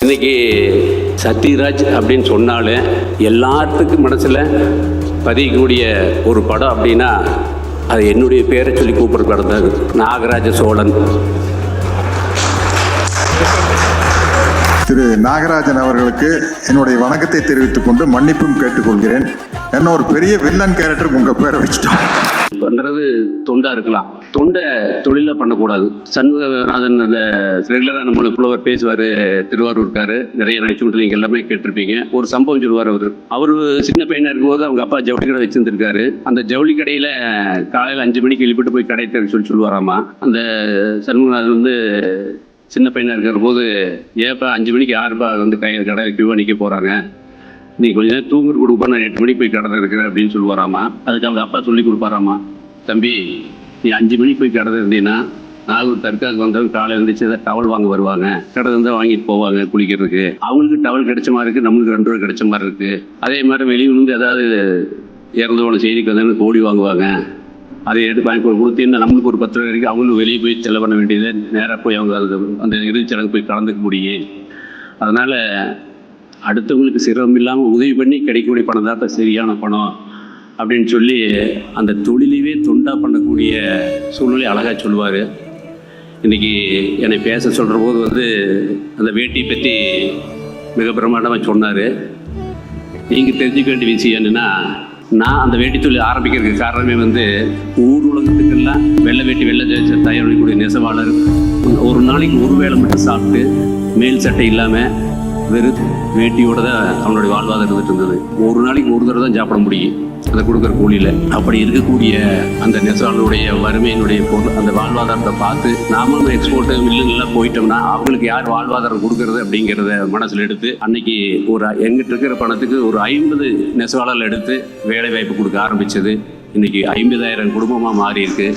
இன்னைக்கு சத்யராஜ் அப்படின்னு சொன்னாலே எல்லாத்துக்கும் மனசில் பதியக்கூடிய ஒரு படம் அப்படின்னா அது என்னுடைய பேரை சொல்லி கூப்பிடுற படம் தான் நாகராஜ சோழன். திரு நாகராஜன் அவர்களுக்கு என்னுடைய வணக்கத்தை தெரிவித்துக் கொண்டு மன்னிப்பும் கேட்டுக்கொள்கிறேன். என்ன ஒரு பெரிய வில்லன் கேரக்டருக்கு உங்கள் பேரை வச்சுட்டோம். பண்ணுறது தொண்டா இருக்கலாம், தொண்டை தொழிலாக பண்ணக்கூடாது. சண்முகநாதன் அந்த ரெகுலராக நம்மளுக்கு புலவர் பேசுவார், திருவாரூர்காரு, நிறைய நிகழ்ச்சி நீங்கள் எல்லாமே கேட்டிருப்பீங்க. ஒரு சம்பவம் சொல்லுவார். அவர் சின்ன பையனாக இருக்கும்போது அவங்க அப்பா ஜவுளி கடை வச்சுருந்துருக்காரு. அந்த ஜவுளி கடையில் காலையில் 5 மணிக்கு எழுப்பிட்டு போய் கடை தர சொல்லுவாராமா. அந்த சண்முகநாதன் வந்து சின்ன பையனாக இருக்கிற போது ஏப்பா 5 மணிக்கு யாருப்பா வந்து கடை கியூவாக நிற்க போகிறாங்க, நீ கொஞ்சம் நேரம் தூங்குற கொடுப்பா, நான் 8 மணிக்கு போய் கடை இருக்கிறேன் அப்படின்னு சொல்லுவாராமா. அதுக்கு அவங்க அப்பா சொல்லி கொடுப்பாராமா, தம்பி நீ 5 மணிக்கு போய் கடை இருந்தீங்கன்னா நாகூர் தற்காக்கு வந்தவங்க காலையில் இருந்துச்சு ஏதாவது டவல் வாங்க வருவாங்க, கடை இருந்தால் வாங்கிட்டு போவாங்க குளிக்கிறதுக்கு. அவங்களுக்கு டவல் கிடைச்ச மாதிரி இருக்குது, நம்மளுக்கு 2 ரூபா கிடைச்ச மாதிரி இருக்குது. அதே மாதிரி வெளியூர்லேருந்து ஏதாவது இறந்து போன செய்திக்கு வந்து கோழி வாங்குவாங்க, அதை எடுத்து வாங்கி கொடுத்தீங்கன்னா நம்மளுக்கு ஒரு 10 ரூபா இருக்குது. அவங்களும் வெளியே போய் செலவு பண்ண வேண்டியது, நேராக போய் அவங்க அந்த இறுதி சடங்கு போய் கலந்துக்க முடியும். அதனால் அடுத்தவங்களுக்கு சிரமம் இல்லாமல் உதவி பண்ணி கிடைக்கக்கூடிய பணம் தான் சரியான பணம் அப்படின்னு சொல்லி அந்த தொழிலையே தொண்டாக பண்ணக்கூடிய சூழ்நிலை அழகாக சொல்லுவார். இன்றைக்கி என்னை பேச சொல்கிற போது வந்து அந்த வேட்டியை பற்றி மிக பிரமாண்டமாக சொன்னார். நீங்கள் தெரிஞ்சுக்க வேண்டிய விஷயம் என்னென்னா, நான் அந்த வேட்டி தொழில் ஆரம்பிக்கிறதுக்கு காரணமே வந்து ஊர் உலகத்துக்கெல்லாம் வெள்ளை வேட்டி வெள்ளை தயார் பண்ணக்கூடிய நெசவாளர் ஒரு நாளைக்கு ஒரு வேளை மட்டும் சாப்பிட்டு மேல் சட்டை இல்லாமல் வெறும் வேட்டியோடு தான் அவனுடைய வாழ்வாதாரம் இருந்துட்டு இருந்தது. ஒரு நாளைக்கு ஒரு தடவை தான் சாப்பிட முடியும் அதை கொடுக்குற கூலியில். அப்படி இருக்கக்கூடிய அந்த நெசவாளருடைய வறுமையினுடைய பொருள் அந்த வாழ்வாதாரத்தை பார்த்து நாமளும் எக்ஸ்போர்ட்டு மில்லுங்கெல்லாம் போயிட்டோம்னா அவங்களுக்கு யார் வாழ்வாதாரம் கொடுக்கறது அப்படிங்கிறத மனசில் எடுத்து அன்னைக்கு ஒரு எங்கிட்ட இருக்கிற பணத்துக்கு ஒரு 50 நெசவாளர்கள் எடுத்து வேலை வாய்ப்பு கொடுக்க ஆரம்பித்தது. இன்றைக்கி 50,000 குடும்பமாக மாறி இருக்கு.